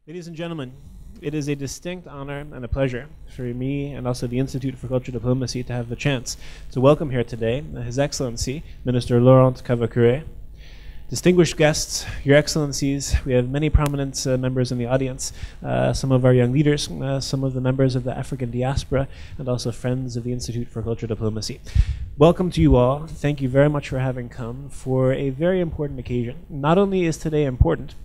Ladies and gentlemen, it is a distinct honor and a pleasure for me and also the Institute for Cultural Diplomacy to have the chance to welcome here today His Excellency, Minister Laurent Kavakure. Distinguished guests, Your Excellencies, we have many prominent members in the audience, some of our young leaders, some of the members of the African diaspora, and also friends of the Institute for Cultural Diplomacy. Welcome to you all. Thank you very much for having come for a very important occasion. Not only is today important,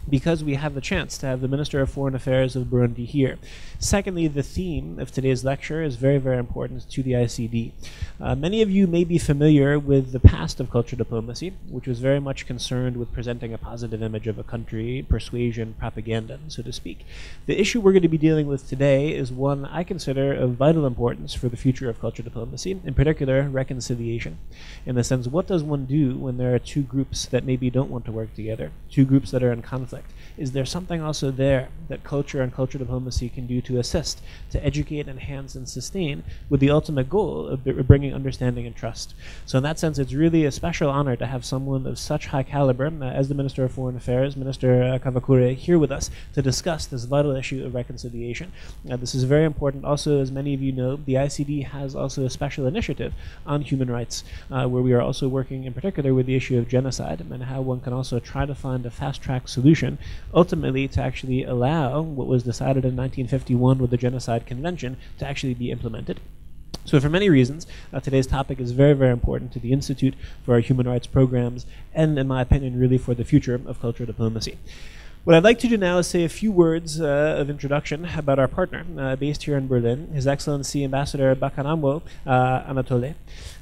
because we have the chance to have the Minister of Foreign Affairs of Burundi here. Secondly, the theme of today's lecture is very, very important to the ICD. Many of you may be familiar with the past of cultural diplomacy, which was very much concerned with presenting a positive image of a country, persuasion, propaganda, so to speak. The issue we're going to be dealing with today is one I consider of vital importance for the future of cultural diplomacy, in particular, reconciliation. In the sense, what does one do when there are two groups that maybe don't want to work together, two groups that are in conflict? Is there something also there that culture and cultural diplomacy can do to assist, to educate, enhance, and sustain with the ultimate goal of bringing understanding and trust? So in that sense, it's really a special honor to have someone of such high caliber as the Minister of Foreign Affairs, Minister Kavakure, here with us to discuss this vital issue of reconciliation. This is very important. Also, as many of you know, the ICD has also a special initiative on human rights, where we are also working in particular with the issue of genocide and how one can also try to find a fast-track solution ultimately to actually allow what was decided in 1951 with the Genocide Convention to actually be implemented. So for many reasons, today's topic is very, very important to the Institute for our human rights programs and, in my opinion, really for the future of cultural diplomacy. What I'd like to do now is say a few words of introduction about our partner based here in Berlin, His Excellency Ambassador Bakanamwo Anatole.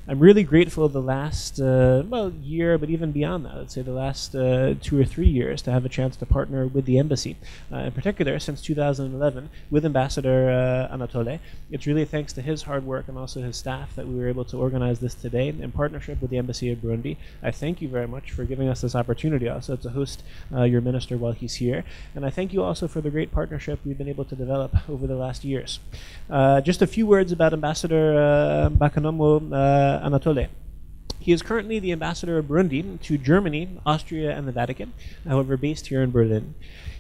I'm really grateful the last year, but even beyond that, I'd say the last 2 or 3 years to have a chance to partner with the embassy. In particular, since 2011, with Ambassador Anatole. It's really thanks to his hard work and also his staff that we were able to organize this today in partnership with the Embassy of Burundi. I thank you very much for giving us this opportunity also to host your minister while he's here. And I thank you also for the great partnership we've been able to develop over the last years. Just a few words about Ambassador Bakanamwo Anatole. He is currently the ambassador of Burundi to Germany, Austria, and the Vatican, however based here in Berlin.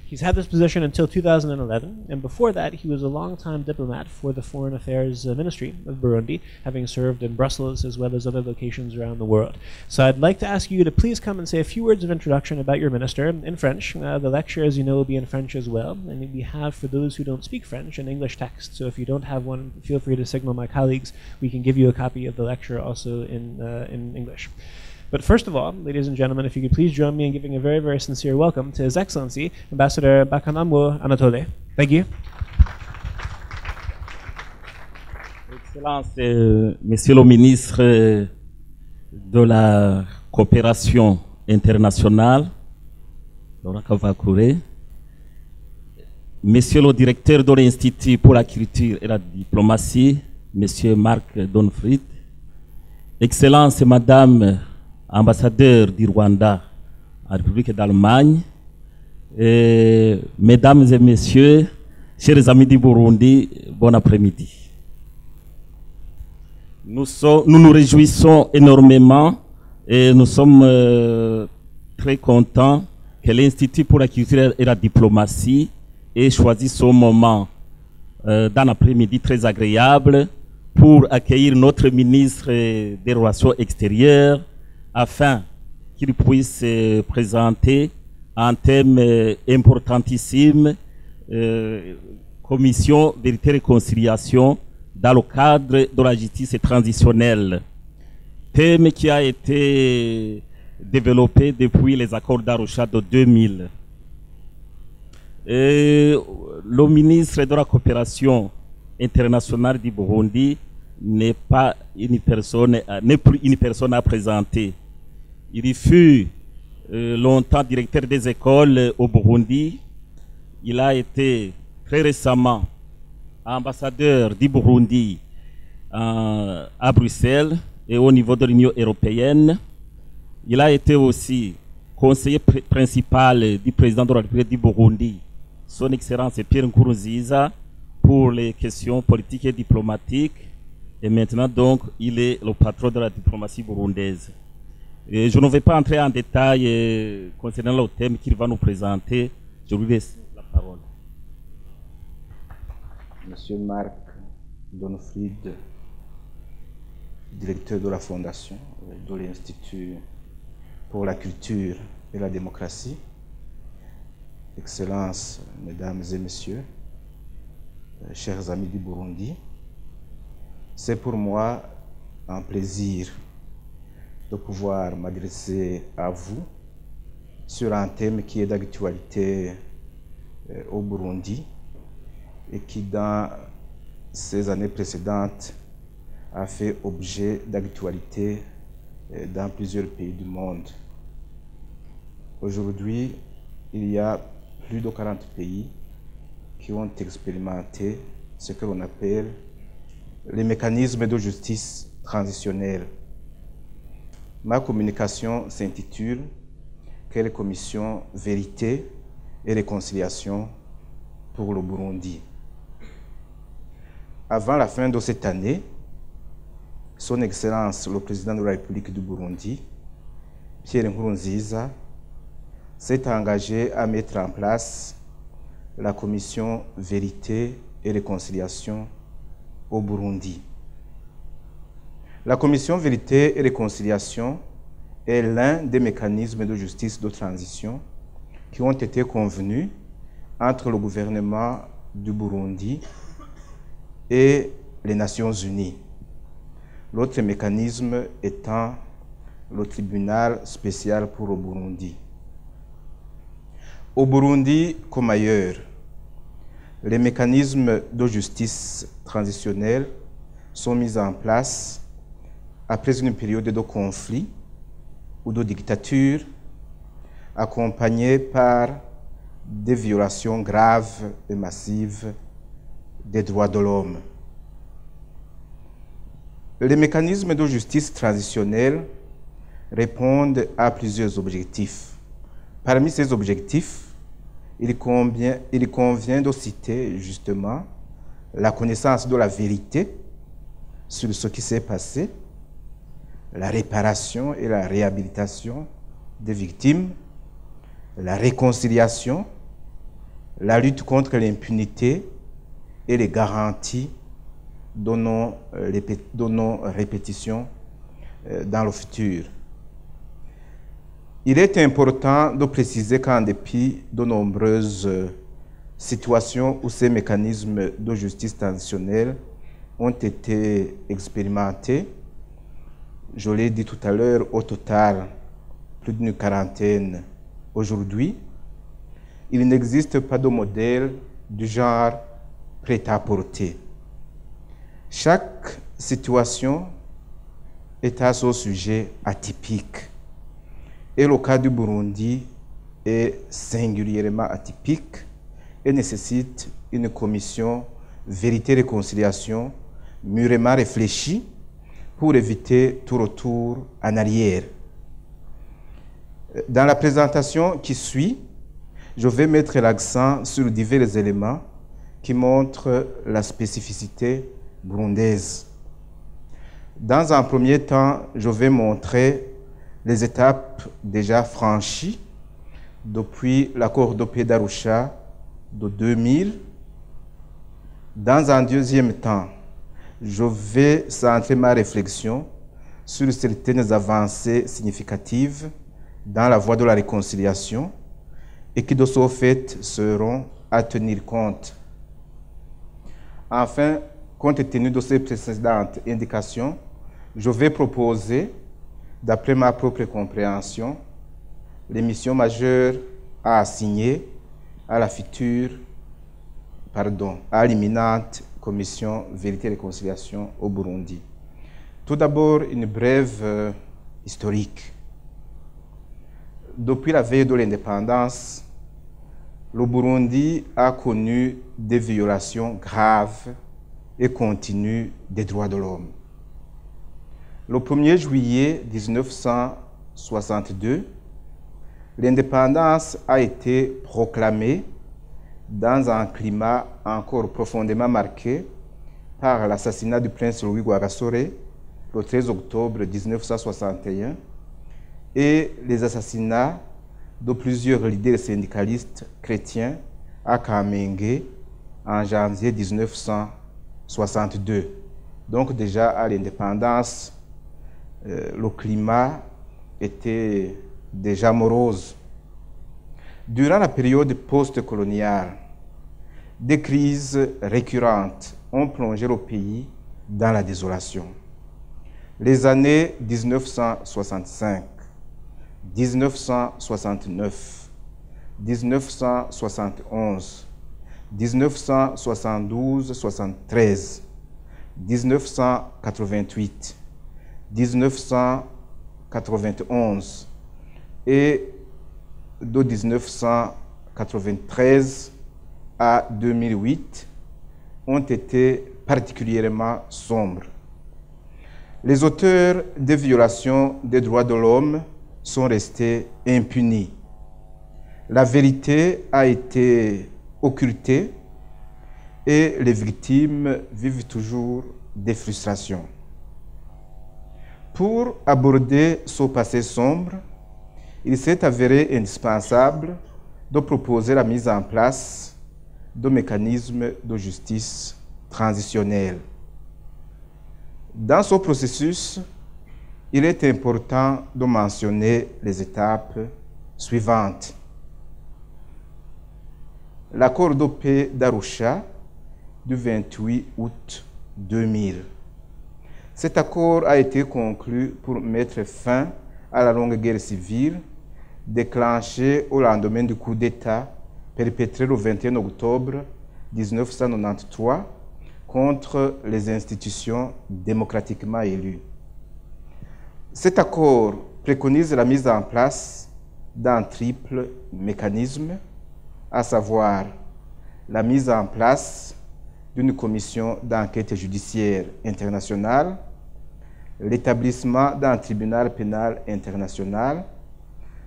He's had this position until 2011, and before that he was a long-time diplomat for the Foreign Affairs Ministry of Burundi, having served in Brussels as well as other locations around the world. So I'd like to ask you to please come and say a few words of introduction about your minister in French. The lecture, as you know, will be in French as well, and we have, for those who don't speak French, an English text. So if you don't have one, feel free to signal my colleagues. We can give you a copy of the lecture also in English. But first of all, ladies and gentlemen, if you could please join me in giving a very, very sincere welcome to His Excellency, Ambassador Bakanamwo Anatole. Thank you. Excellence, Monsieur le Ministre de la Coopération Internationale, Laurent Kavakure, Monsieur le Directeur de l'Institut pour la Culture et la Diplomatie, Monsieur Marc Donfried, Excellence, Madame Ambassadeur du Rwanda en République d'Allemagne, Mesdames et Messieurs, chers amis du Burundi, bon après-midi. Nous nous réjouissons énormément et nous sommes très contents que l'Institut pour la culture et la diplomatie ait choisi ce moment d'un après-midi très agréable pour accueillir notre ministre des Relations extérieures afin qu'il puisse présenter un thème importantissime, Commission Vérité et Réconciliation dans le cadre de la justice transitionnelle. Thème qui a été développé depuis les accords d'Arusha de 2000. Le ministre de la Coopération internationale du Burundi n'est plus une personne à présenter. Il fut longtemps directeur des écoles au Burundi. Il a été très récemment ambassadeur du Burundi à Bruxelles et au niveau de l'Union européenne. Il a été aussi conseiller principal du président de la République du Burundi, son Excellence Pierre Nkurunziza, pour les questions politiques et diplomatiques. Et maintenant, donc, il est le patron de la diplomatie burundaise. Et je ne vais pas entrer en détail concernant le thème qu'il va nous présenter. Je lui laisse la parole. Monsieur Marc Donofrid, directeur de la Fondation de l'Institut pour la culture et la démocratie, Excellences, Mesdames et Messieurs, chers amis du Burundi, c'est pour moi un plaisir de pouvoir m'adresser à vous sur un thème qui est d'actualité au Burundi et qui, dans ces années précédentes, a fait objet d'actualité dans plusieurs pays du monde. Aujourd'hui, il y a plus de 40 pays qui ont expérimenté ce que l'on appelle les mécanismes de justice transitionnelle. Ma communication s'intitule « Quelle commission vérité et réconciliation pour le Burundi ?» Avant la fin de cette année, Son Excellence le Président de la République du Burundi, Pierre Nkurunziza, s'est engagé à mettre en place la commission Vérité et Réconciliation au Burundi. La commission Vérité et Réconciliation est l'un des mécanismes de justice de transition qui ont été convenus entre le gouvernement du Burundi et les Nations Unies. L'autre mécanisme étant le tribunal spécial pour le Burundi. Au Burundi comme ailleurs, les mécanismes de justice transitionnelle sont mis en place après une période de conflit ou de dictature accompagnée par des violations graves et massives des droits de l'homme. Les mécanismes de justice transitionnelle répondent à plusieurs objectifs. Parmi ces objectifs, il convient de citer justement la connaissance de la vérité sur ce qui s'est passé, la réparation et la réhabilitation des victimes, la réconciliation, la lutte contre l'impunité et les garanties de non-répétition dans le futur. Il est important de préciser qu'en dépit de nombreuses situations où ces mécanismes de justice transitionnelle ont été expérimentés, je l'ai dit tout à l'heure, au total, plus d'une quarantaine aujourd'hui, il n'existe pas de modèle du genre prêt-à-porter. Chaque situation est à son sujet atypique. Et le cas du Burundi est singulièrement atypique et nécessite une commission vérité-réconciliation mûrement réfléchie pour éviter tout retour en arrière. Dans la présentation qui suit, je vais mettre l'accent sur divers éléments qui montrent la spécificité burundaise. Dans un premier temps, je vais montrer les étapes déjà franchies depuis l'accord de paix d'Arusha de 2000. Dans un deuxième temps, je vais centrer ma réflexion sur certaines avancées significatives dans la voie de la réconciliation et qui de ce fait seront à tenir compte. Enfin, compte tenu de ces précédentes indications, je vais proposer, d'après ma propre compréhension, les missions majeures à assigner à la future, à l'imminente commission Vérité et Réconciliation au Burundi. Tout d'abord, une brève historique. Depuis la veille de l'indépendance, le Burundi a connu des violations graves et continues des droits de l'homme. Le 1er juillet 1962, l'indépendance a été proclamée dans un climat encore profondément marqué par l'assassinat du prince Louis Rwagasore le 13 octobre 1961 et les assassinats de plusieurs leaders syndicalistes chrétiens à Kamenge en janvier 1962. Donc déjà à l'indépendance, le climat était déjà morose. Durant la période post-coloniale, des crises récurrentes ont plongé le pays dans la désolation. Les années 1965, 1969, 1971, 1972-73, 1988, 1991 et de 1993 à 2008 ont été particulièrement sombres. Les auteurs des violations des droits de l'homme sont restés impunis. La vérité a été occultée et les victimes vivent toujours des frustrations. Pour aborder ce passé sombre, il s'est avéré indispensable de proposer la mise en place de mécanismes de justice transitionnelle. Dans ce processus, il est important de mentionner les étapes suivantes. L'accord de paix d'Arusha du 28 août 2000. Cet accord a été conclu pour mettre fin à la longue guerre civile déclenchée au lendemain du coup d'État perpétré le 21 octobre 1993 contre les institutions démocratiquement élues. Cet accord préconise la mise en place d'un triple mécanisme, à savoir la mise en place d'une commission d'enquête judiciaire internationale, l'établissement d'un tribunal pénal international,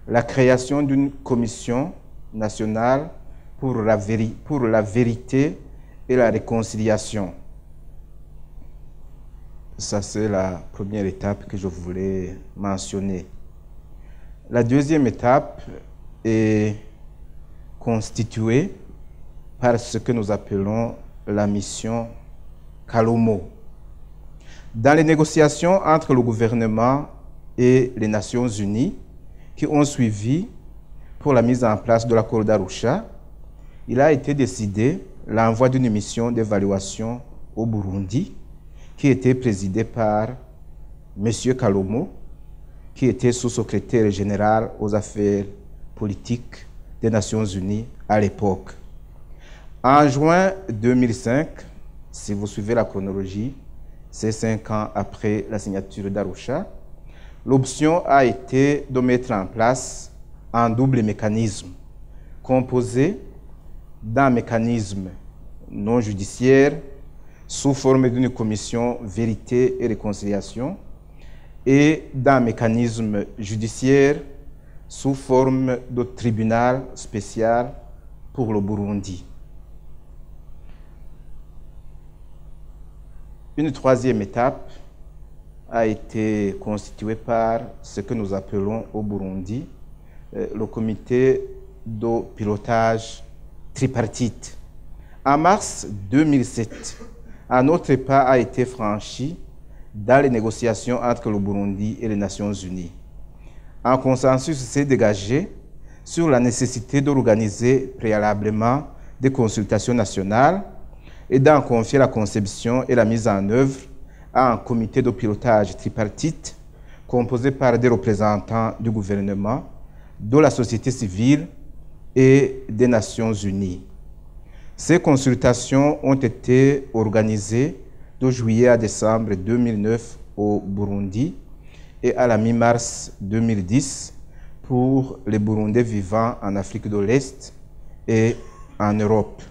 la création d'une commission nationale pour la vérité et la réconciliation. Ça, c'est la première étape que je voulais mentionner. La deuxième étape est constituée par ce que nous appelons la mission Kalomo. Dans les négociations entre le gouvernement et les Nations Unies qui ont suivi pour la mise en place de l'accord d'Arusha, il a été décidé l'envoi d'une mission d'évaluation au Burundi qui était présidée par M. Kalomo, qui était sous-secrétaire général aux affaires politiques des Nations Unies à l'époque. En juin 2005, si vous suivez la chronologie, c'est 5 ans après la signature d'Arusha, l'option a été de mettre en place un double mécanisme composé d'un mécanisme non judiciaire sous forme d'une commission vérité et réconciliation et d'un mécanisme judiciaire sous forme de tribunal spécial pour le Burundi. Une troisième étape a été constituée par ce que nous appelons au Burundi le comité de pilotage tripartite. En mars 2007, un autre pas a été franchi dans les négociations entre le Burundi et les Nations Unies. Un consensus s'est dégagé sur la nécessité d'organiser préalablement des consultations nationales et d'en confier la conception et la mise en œuvre à un comité de pilotage tripartite composé par des représentants du gouvernement, de la société civile et des Nations Unies. Ces consultations ont été organisées de juillet à décembre 2009 au Burundi et à la mi-mars 2010 pour les Burundais vivant en Afrique de l'Est et en Europe.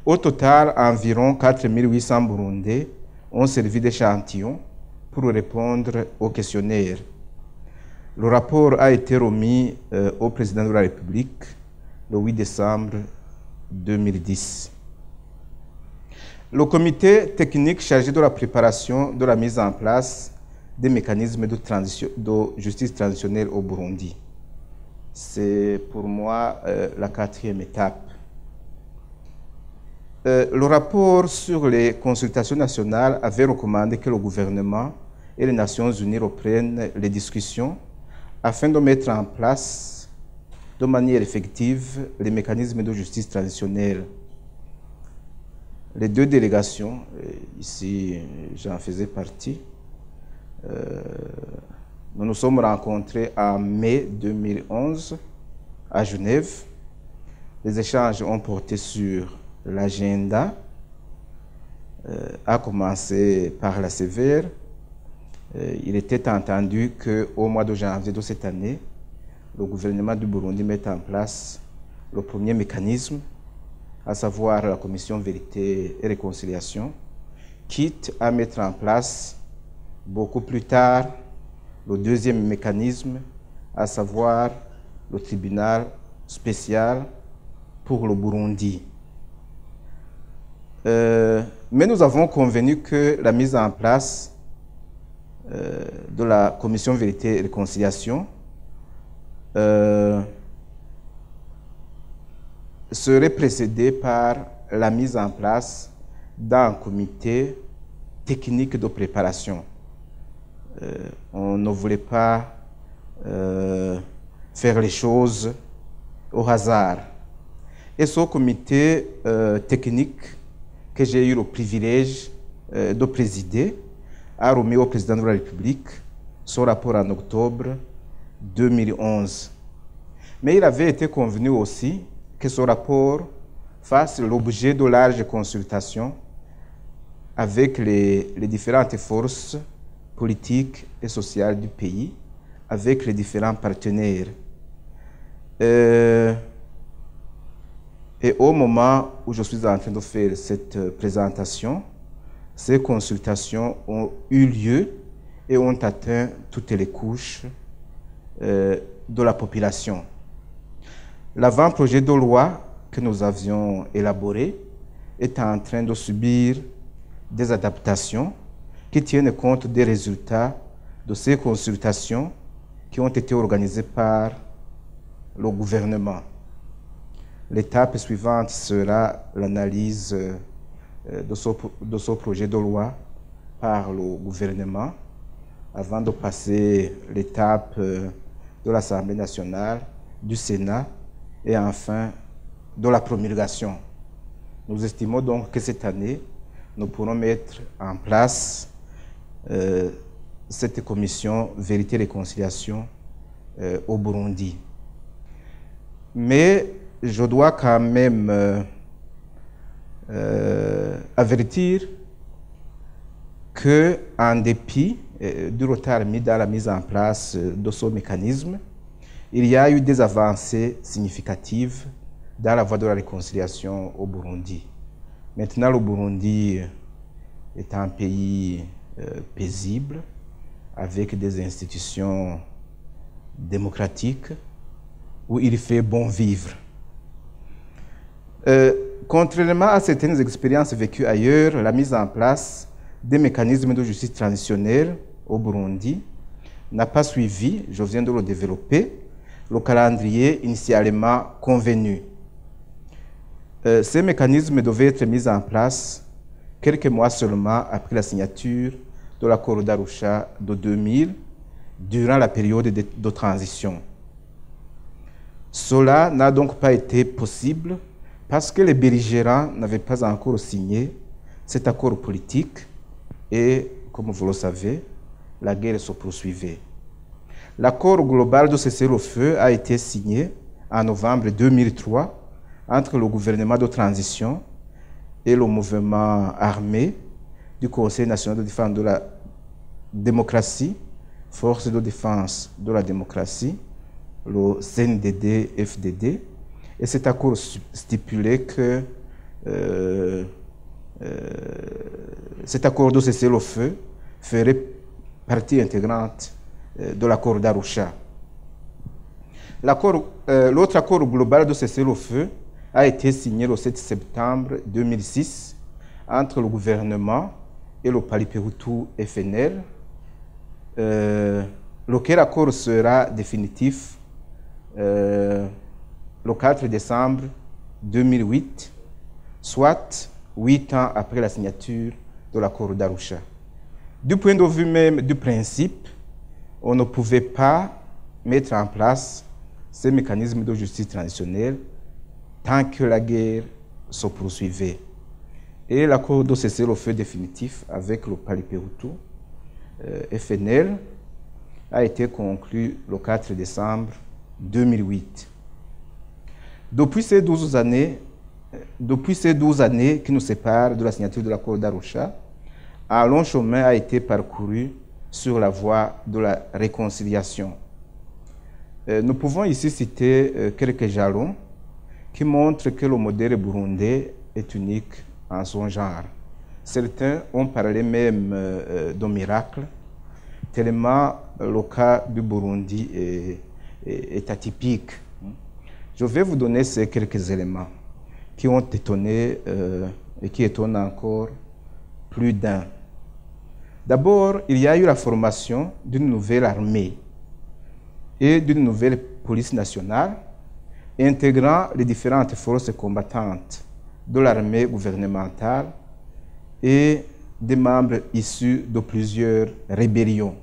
Au total, environ 4800 Burundais ont servi d'échantillon pour répondre au questionnaire. Le rapport a été remis au président de la République le 8 décembre 2010. Le comité technique chargé de la préparation de la mise en place des mécanismes de justice transitionnelle au Burundi. C'est pour moi la quatrième étape. Le rapport sur les consultations nationales avait recommandé que le gouvernement et les Nations Unies reprennent les discussions afin de mettre en place de manière effective les mécanismes de justice transitionnelle. Les deux délégations, ici j'en faisais partie, nous nous sommes rencontrés en mai 2011 à Genève. Les échanges ont porté sur l'agenda, à commencer par la sévère. Il était entendu qu'au mois de janvier de cette année, le gouvernement du Burundi mette en place le premier mécanisme, à savoir la commission Vérité et Réconciliation, quitte à mettre en place beaucoup plus tard le deuxième mécanisme, à savoir le tribunal spécial pour le Burundi. Mais nous avons convenu que la mise en place de la commission Vérité et Réconciliation serait précédée par la mise en place d'un comité technique de préparation. On ne voulait pas faire les choses au hasard. Et ce comité technique que j'ai eu le privilège de présider a remis au président de la République son rapport en octobre 2011. Mais il avait été convenu aussi que ce rapport fasse l'objet de larges consultations avec les différentes forces politiques et sociales du pays, avec les différents partenaires. Et au moment où je suis en train de faire cette présentation, ces consultations ont eu lieu et ont atteint toutes les couches de la population. L'avant-projet de loi que nous avions élaboré est en train de subir des adaptations qui tiennent compte des résultats de ces consultations qui ont été organisées par le gouvernement. L'étape suivante sera l'analyse de ce projet de loi par le gouvernement avant de passer l'étape de l'Assemblée nationale, du Sénat et enfin de la promulgation. Nous estimons donc que cette année, nous pourrons mettre en place cette commission Vérité et Réconciliation au Burundi. Mais je dois quand même avertir qu'en dépit du retard mis dans la mise en place de ce mécanisme, il y a eu des avancées significatives dans la voie de la réconciliation au Burundi. Maintenant, le Burundi est un pays paisible, avec des institutions démocratiques, où il fait bon vivre. Contrairement à certaines expériences vécues ailleurs, la mise en place des mécanismes de justice transitionnelle au Burundi n'a pas suivi, je viens de le développer, le calendrier initialement convenu. Ces mécanismes devaient être mis en place quelques mois seulement après la signature de l'accord d'Arusha de 2000, durant la période de transition. Cela n'a donc pas été possible parce que les belligérants n'avaient pas encore signé cet accord politique et, comme vous le savez, la guerre se poursuivait. L'accord global de cessez-le-feu a été signé en novembre 2003 entre le gouvernement de transition et le mouvement armé du Conseil national de défense de la démocratie, Force de défense de la démocratie, le CNDD-FDD, et cet accord stipulait que cet accord de cessez-le-feu ferait partie intégrante de l'accord d'Arusha. L'autre accord global de cessez-le-feu a été signé le 7 septembre 2006 entre le gouvernement et le Paripeutu FNL, lequel accord sera définitif le 4 décembre 2008, soit 8 ans après la signature de l'accord d'Arusha. Du point de vue même du principe, on ne pouvait pas mettre en place ces mécanismes de justice transitionnelle tant que la guerre se poursuivait. Et l'accord de cessez-le-feu définitif avec le Paripeutu, FNL, a été conclu le 4 décembre 2008. Depuis ces 12 années qui nous séparent de la signature de l'accord d'Arusha, un long chemin a été parcouru sur la voie de la réconciliation. Nous pouvons ici citer quelques jalons qui montrent que le modèle burundais est unique en son genre. Certains ont parlé même de miracle, tellement le cas du Burundi est atypique. Je vais vous donner ces quelques éléments qui ont étonné et qui étonnent encore plus d'un. D'abord, il y a eu la formation d'une nouvelle armée et d'une nouvelle police nationale intégrant les différentes forces combattantes de l'armée gouvernementale et des membres issus de plusieurs rébellions.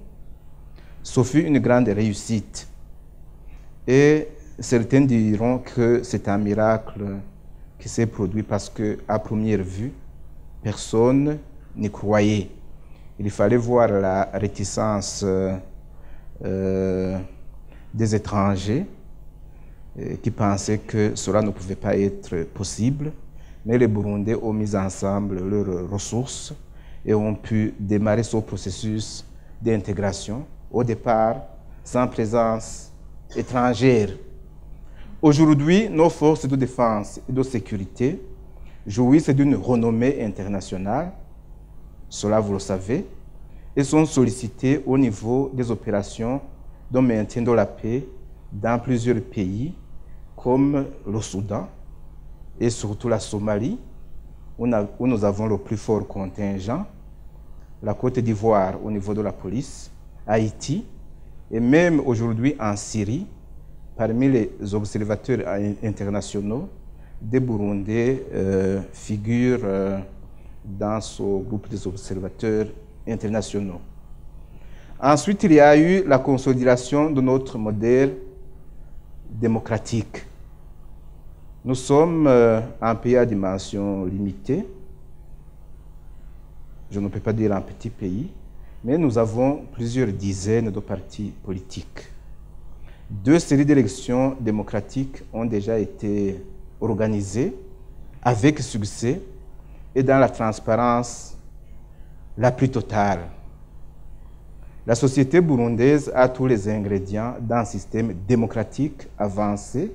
Ce fut une grande réussite et certains diront que c'est un miracle qui s'est produit parce qu'à première vue, personne n'y croyait. Il fallait voir la réticence des étrangers qui pensaient que cela ne pouvait pas être possible, mais les Burundais ont mis ensemble leurs ressources et ont pu démarrer ce processus d'intégration, au départ sans présence étrangère. Aujourd'hui, nos forces de défense et de sécurité jouissent d'une renommée internationale, cela vous le savez, et sont sollicitées au niveau des opérations de maintien de la paix dans plusieurs pays, comme le Soudan et surtout la Somalie, où nous avons le plus fort contingent, la Côte d'Ivoire au niveau de la police, Haïti, et même aujourd'hui en Syrie, parmi les observateurs internationaux, des Burundais figurent dans ce groupe des observateurs internationaux. Ensuite, il y a eu la consolidation de notre modèle démocratique. Nous sommes un pays à dimension limitée. Je ne peux pas dire un petit pays, mais nous avons plusieurs dizaines de partis politiques. 2 séries d'élections démocratiques ont déjà été organisées avec succès et dans la transparence la plus totale. La société burundaise a tous les ingrédients d'un système démocratique avancé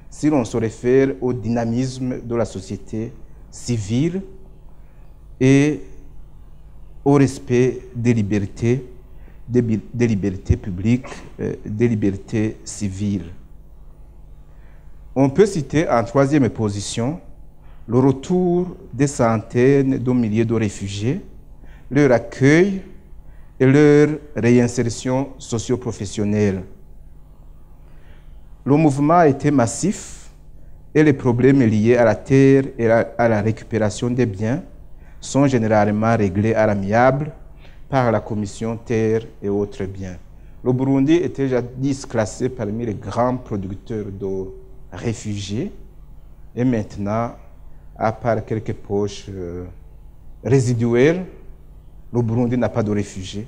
si l'on se réfère au dynamisme de la société civile et au respect des libertés publiques, des libertés civiles. On peut citer en 3e position le retour des centaines de milliers de réfugiés, leur accueil et leur réinsertion socio-professionnelle. Le mouvement a été massif et les problèmes liés à la terre et à la récupération des biens sont généralement réglés à l'amiable par la commission terre et autres biens. Le Burundi était jadis classé parmi les grands producteurs de réfugiés et maintenant, à part quelques poches résiduelles, le Burundi n'a pas de réfugiés,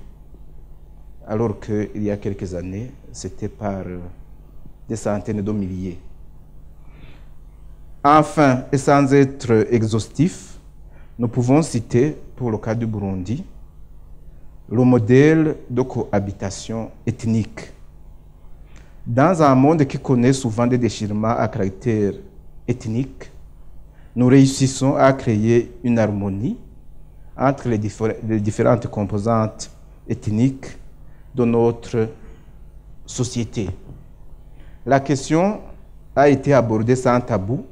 alors qu'il y a quelques années, c'était par des centaines de milliers. Enfin, et sans être exhaustif, nous pouvons citer, pour le cas du Burundi, le modèle de cohabitation ethnique. Dans un monde qui connaît souvent des déchirements à caractère ethnique, nous réussissons à créer une harmonie entre les différentes composantes ethniques de notre société. La question a été abordée sans tabou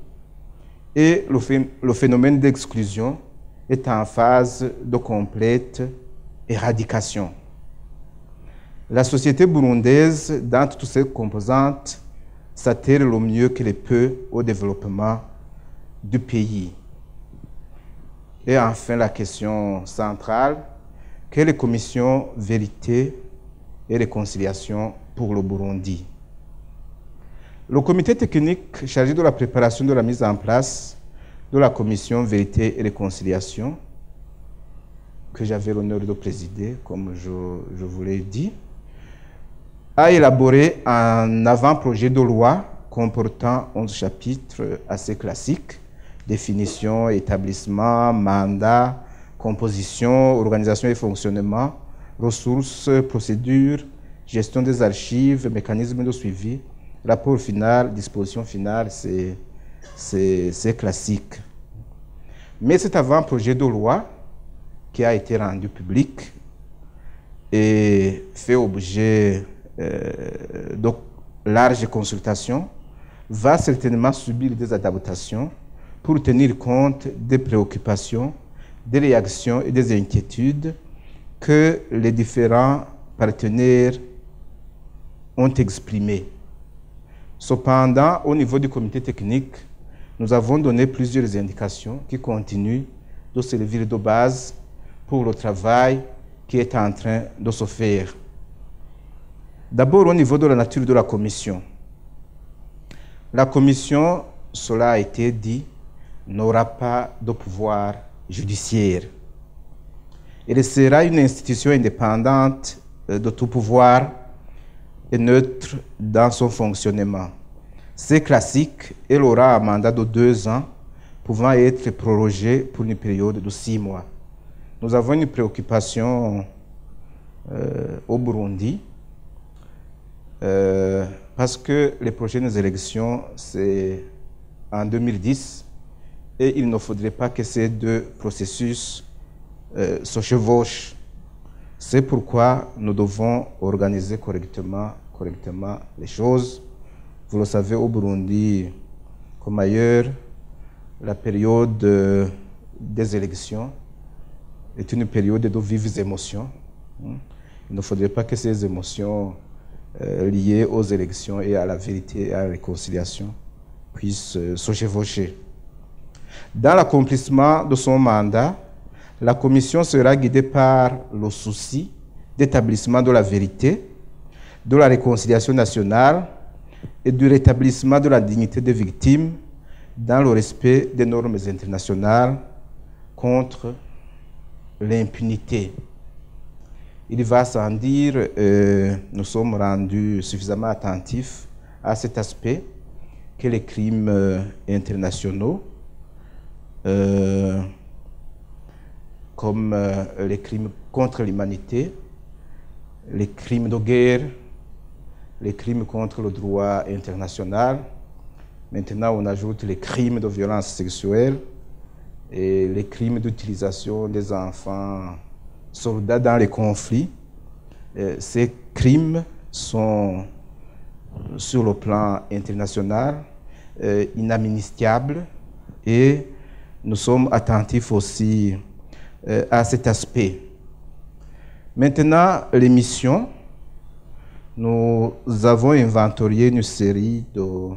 et le phénomène d'exclusion est en phase de complète éradication. La société burundaise, dans toutes ses composantes, s'attelle le mieux qu'elle peut au développement du pays. Et enfin, la question centrale, quelle est la commission vérité et réconciliation pour le Burundi? Le comité technique chargé de la préparation de la mise en place de la commission vérité et réconciliation, que j'avais l'honneur de présider, comme je vous l'ai dit, a élaboré un avant-projet de loi comportant 11 chapitres assez classiques: définition, établissement, mandat, composition, organisation et fonctionnement, ressources, procédures, gestion des archives, mécanismes de suivi, rapport final, disposition finale, c'est classique. Mais cet avant-projet de loi qui a été rendu public et fait objet de larges consultations va certainement subir des adaptations pour tenir compte des préoccupations, des réactions et des inquiétudes que les différents partenaires ont exprimées. Cependant, au niveau du comité technique, nous avons donné plusieurs indications qui continuent de servir de base pour le travail qui est en train de se faire. D'abord, au niveau de la nature de la commission. La commission, cela a été dit, n'aura pas de pouvoir judiciaire. Elle sera une institution indépendante de tout pouvoir et neutre dans son fonctionnement. C'est classique, elle aura un mandat de 2 ans, pouvant être prorogé pour une période de 6 mois. Nous avons une préoccupation au Burundi, parce que les prochaines élections, c'est en 2010, et il ne faudrait pas que ces deux processus se chevauchent. C'est pourquoi nous devons organiser correctement les choses. Vous le savez, au Burundi, comme ailleurs, la période des élections est une période de vives émotions. Il ne faudrait pas que ces émotions liées aux élections et à la vérité et à la réconciliation puissent se chevaucher. Dans l'accomplissement de son mandat, la commission sera guidée par le souci d'établissement de la vérité, de la réconciliation nationale et du rétablissement de la dignité des victimes dans le respect des normes internationales contre l'impunité. Il va sans dire, nous sommes rendus suffisamment attentifs à cet aspect que les crimes internationaux, comme les crimes contre l'humanité, les crimes de guerre, les crimes contre le droit international. Maintenant, on ajoute les crimes de violence sexuelle et les crimes d'utilisation des enfants soldats dans les conflits. Ces crimes sont, sur le plan international, inamnistiables et nous sommes attentifs aussi à cet aspect. Maintenant, les missions. Nous avons inventorié une série de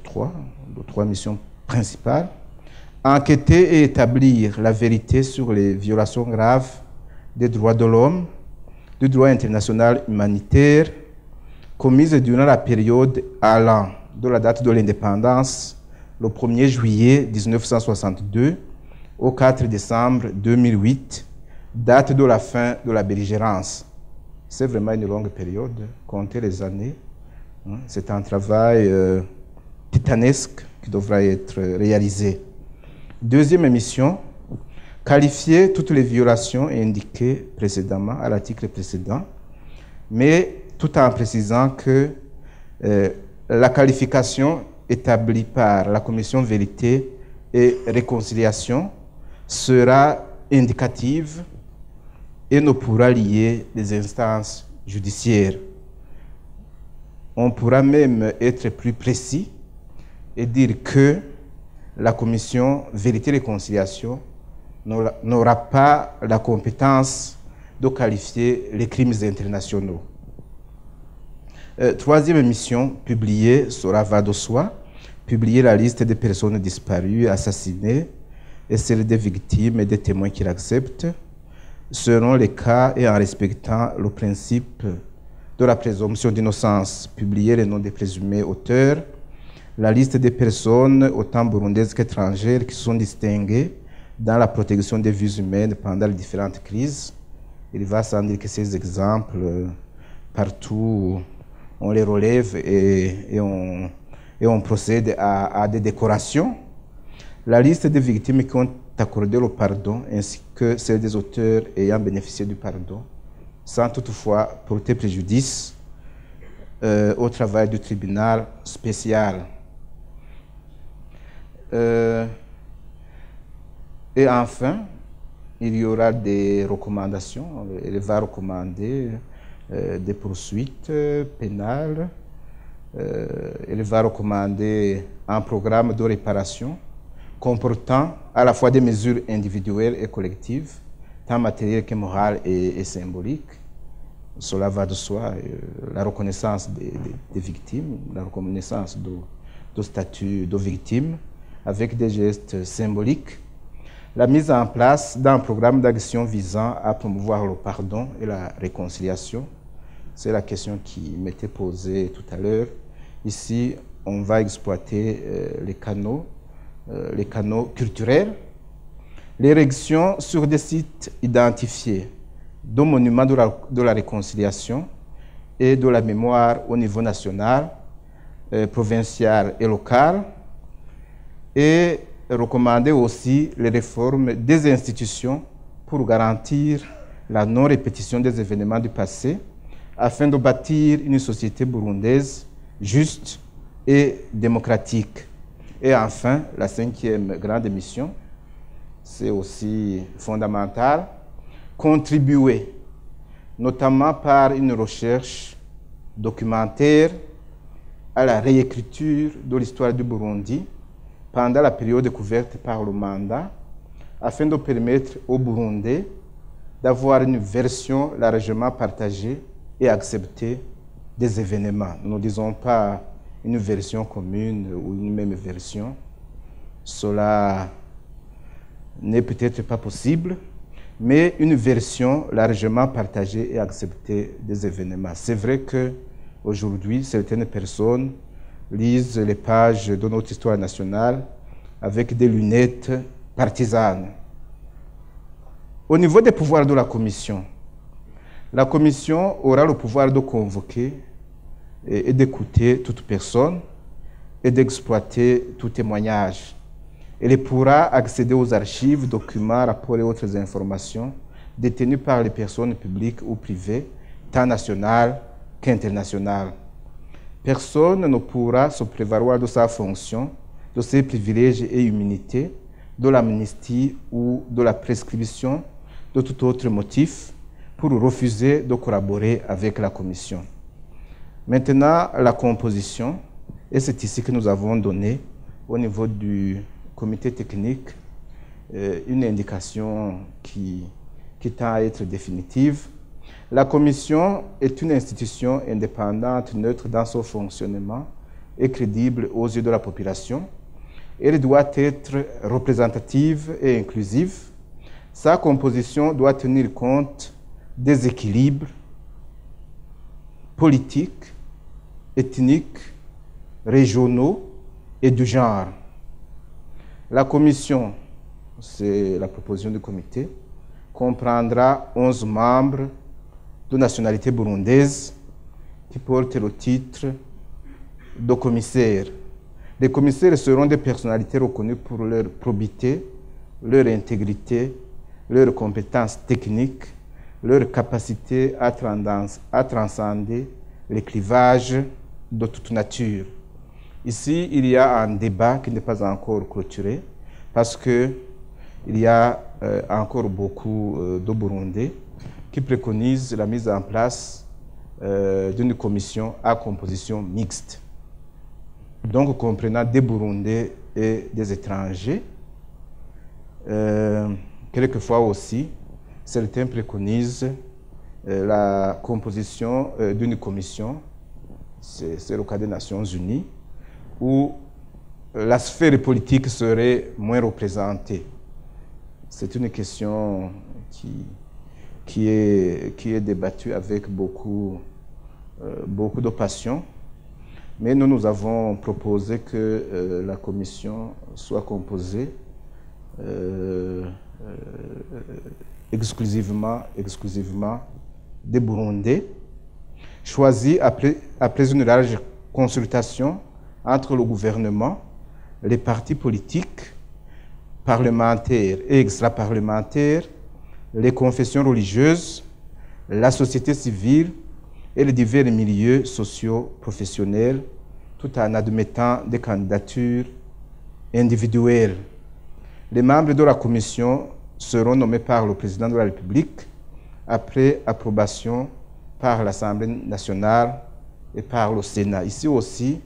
trois missions principales. Enquêter et établir la vérité sur les violations graves des droits de l'homme, du droit international humanitaire, commises durant la période allant de la date de l'indépendance, le 1er juillet 1962, au 4 décembre 2008, date de la fin de la belligérance. C'est vraiment une longue période, comptez les années. C'est un travail titanesque qui devra être réalisé. Deuxième mission, qualifier toutes les violations indiquées précédemment à l'article précédent, mais tout en précisant que la qualification établie par la Commission Vérité et Réconciliation sera indicative et ne pourra lier les instances judiciaires. On pourra même être plus précis et dire que la Commission Vérité et Réconciliation n'aura pas la compétence de qualifier les crimes internationaux. Troisième mission publiée, cela va de soi, publier la liste des personnes disparues, assassinées, et celle des victimes et des témoins qui l'acceptent, selon les cas et en respectant le principe de la présomption d'innocence, publier les noms des présumés auteurs, la liste des personnes, autant burundaises qu'étrangères, qui sont distinguées dans la protection des vies humaines pendant les différentes crises. Il va sans dire que ces exemples, partout, on les relève et on procède à des décorations. La liste des victimes qui ont accordé le pardon, ainsi que celle des auteurs ayant bénéficié du pardon, sans toutefois porter préjudice au travail du tribunal spécial. Et enfin, il y aura des recommandations. Elle va recommander des poursuites pénales. Elle va recommander un programme de réparation comportant à la fois des mesures individuelles et collectives, tant matérielles que morales et symboliques. Cela va de soi. La reconnaissance des victimes, la reconnaissance du statut de victime, avec des gestes symboliques. La mise en place d'un programme d'action visant à promouvoir le pardon et la réconciliation. C'est la question qui m'était posée tout à l'heure. Ici, on va exploiter les canaux culturels, l'érection sur des sites identifiés de monuments de la réconciliation et de la mémoire au niveau national, provincial et local, et recommander aussi les réformes des institutions pour garantir la non-répétition des événements du passé, afin de bâtir une société burundaise juste et démocratique. Et enfin, la 5e grande mission, c'est aussi fondamental, contribuer, notamment par une recherche documentaire, à la réécriture de l'histoire du Burundi pendant la période couverte par le mandat, afin de permettre aux Burundais d'avoir une version largement partagée et acceptée des événements. Nous ne disons pas une version commune ou une même version. Cela n'est peut-être pas possible, mais une version largement partagée et acceptée des événements. C'est vrai qu'aujourd'hui, certaines personnes lisent les pages de notre histoire nationale avec des lunettes partisanes. Au niveau des pouvoirs de la commission aura le pouvoir de convoquer et d'écouter toute personne et d'exploiter tout témoignage. Elle pourra accéder aux archives, documents, rapports et autres informations détenues par les personnes publiques ou privées, tant nationales qu'internationales. Personne ne pourra se prévaloir de sa fonction, de ses privilèges et immunités, de l'amnistie ou de la prescription de tout autre motif pour refuser de collaborer avec la commission. Maintenant, la composition, et c'est ici que nous avons donné au niveau du comité technique une indication qui tend à être définitive. La commission est une institution indépendante, neutre dans son fonctionnement et crédible aux yeux de la population. Elle doit être représentative et inclusive. Sa composition doit tenir compte des équilibres politiques, ethniques, régionaux et du genre. La commission, c'est la proposition du comité, comprendra 11 membres de nationalité burundaise qui portent le titre de commissaire. Les commissaires seront des personnalités reconnues pour leur probité, leur intégrité, leurs compétences techniques, leur capacité à transcender les clivages de toute nature. Ici, il y a un débat qui n'est pas encore clôturé parce qu'il y a encore beaucoup de Burundais qui préconisent la mise en place d'une commission à composition mixte. Donc, comprenant des Burundais et des étrangers. Quelquefois aussi, certains préconisent la composition d'une commission, c'est le cas des Nations Unies, où la sphère politique serait moins représentée. c'est une question qui est débattue avec beaucoup de passion. Mais nous avons proposé que la commission soit composée exclusivement des Burundais, choisis après une large consultation entre le gouvernement, les partis politiques, parlementaires et extra-parlementaires, les confessions religieuses, la société civile et les divers milieux sociaux professionnels, tout en admettant des candidatures individuelles. Les membres de la commission seront nommés par le président de la République après approbation par l'Assemblée nationale et par le Sénat. Ici aussi,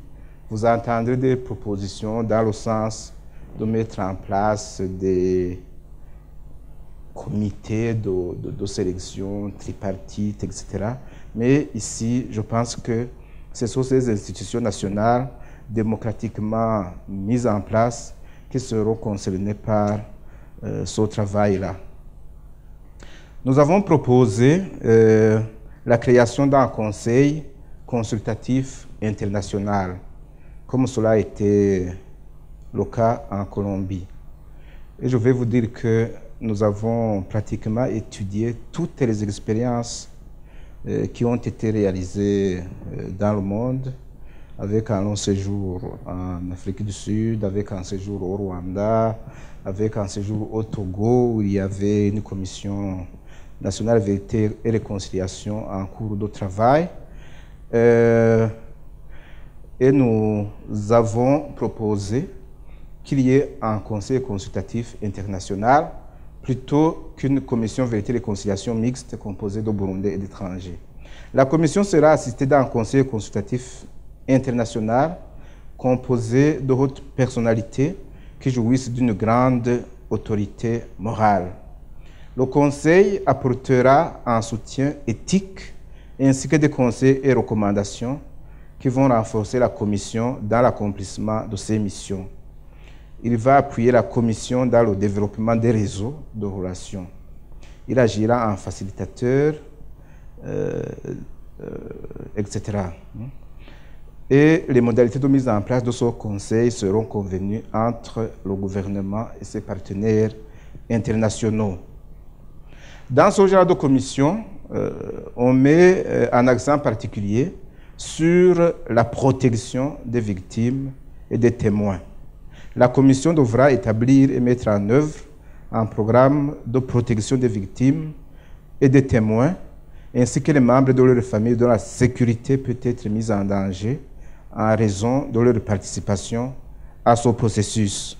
vous entendrez des propositions dans le sens de mettre en place des comités de sélection tripartite, etc. Mais ici, je pense que ce sont ces institutions nationales démocratiquement mises en place qui seront concernées par ce travail-là. Nous avons proposé la création d'un conseil consultatif international, comme cela a été le cas en Colombie. Et je vais vous dire que nous avons pratiquement étudié toutes les expériences qui ont été réalisées dans le monde, avec un long séjour en Afrique du Sud, avec un séjour au Rwanda, avec un séjour au Togo, où il y avait une commission nationale vérité et réconciliation en cours de travail. Et nous avons proposé qu'il y ait un conseil consultatif international plutôt qu'une commission vérité et réconciliation mixte composée de Burundais et d'étrangers. La commission sera assistée d'un conseil consultatif international composé de hautes personnalités qui jouissent d'une grande autorité morale. Le conseil apportera un soutien éthique ainsi que des conseils et recommandations qui vont renforcer la commission dans l'accomplissement de ses missions. Il va appuyer la commission dans le développement des réseaux de relations. Il agira en facilitateur, etc. Et les modalités de mise en place de ce conseil seront convenues entre le gouvernement et ses partenaires internationaux. Dans ce genre de commission, on met un accent particulier sur la protection des victimes et des témoins. La commission devra établir et mettre en œuvre un programme de protection des victimes et des témoins, ainsi que les membres de leur famille dont la sécurité peut être mise en danger en raison de leur participation à ce processus.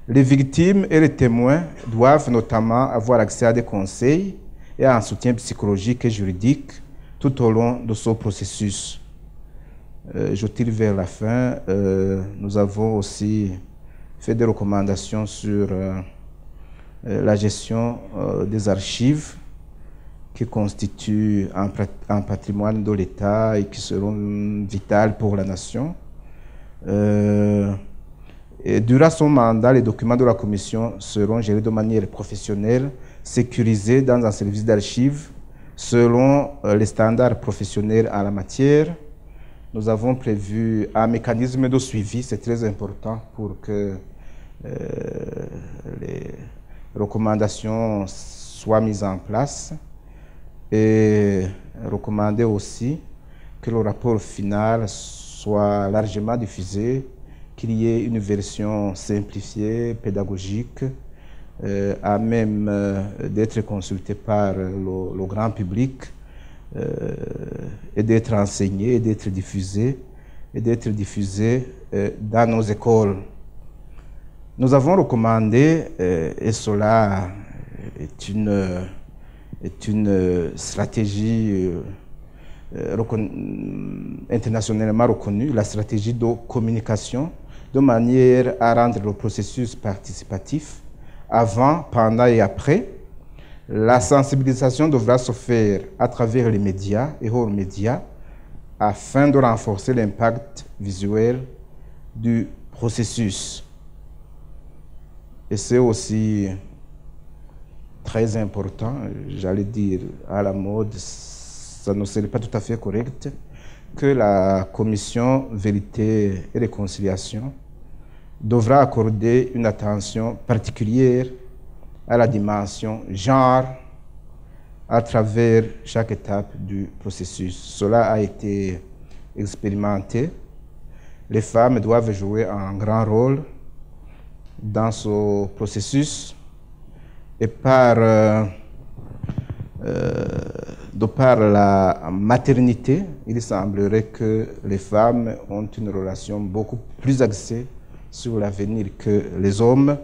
Les victimes et les témoins doivent notamment avoir accès à des conseils et à un soutien psychologique et juridique tout au long de ce processus. Je tire vers la fin. Nous avons aussi fait des recommandations sur la gestion des archives qui constituent un patrimoine de l'État et qui seront vitales pour la nation. Et durant son mandat, les documents de la commission seront gérés de manière professionnelle, sécurisés dans un service d'archives selon les standards professionnels en la matière. Nous avons prévu un mécanisme de suivi, c'est très important pour que les recommandations soient mises en place, et recommander aussi que le rapport final soit largement diffusé, qu'il y ait une version simplifiée, pédagogique, à même d'être consultée par le grand public, et d'être enseigné, et d'être diffusé, dans nos écoles. Nous avons recommandé, et cela est une stratégie internationalement reconnue, la stratégie de communication, de manière à rendre le processus participatif avant, pendant et après. La sensibilisation devra se faire à travers les médias et hors médias afin de renforcer l'impact visuel du processus. Et c'est aussi très important, j'allais dire à la mode, ça ne serait pas tout à fait correct, que la commission Vérité et Réconciliation devra accorder une attention particulière à la dimension genre à travers chaque étape du processus. Cela a été expérimenté. Les femmes doivent jouer un grand rôle dans ce processus et de par la maternité, il semblerait que les femmes ont une relation beaucoup plus axée sur l'avenir que les hommes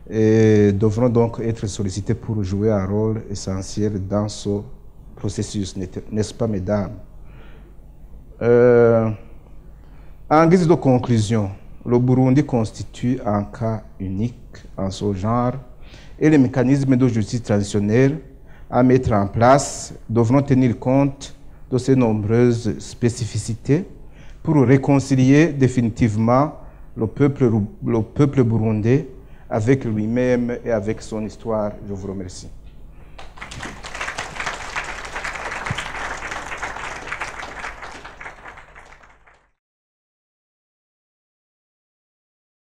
et devront donc être sollicités pour jouer un rôle essentiel dans ce processus, n'est-ce pas, mesdames? En guise de conclusion, le Burundi constitue un cas unique en ce genre et les mécanismes de justice traditionnelle à mettre en place devront tenir compte de ces nombreuses spécificités pour réconcilier définitivement le peuple burundais avec lui-même et avec son histoire. Je vous remercie.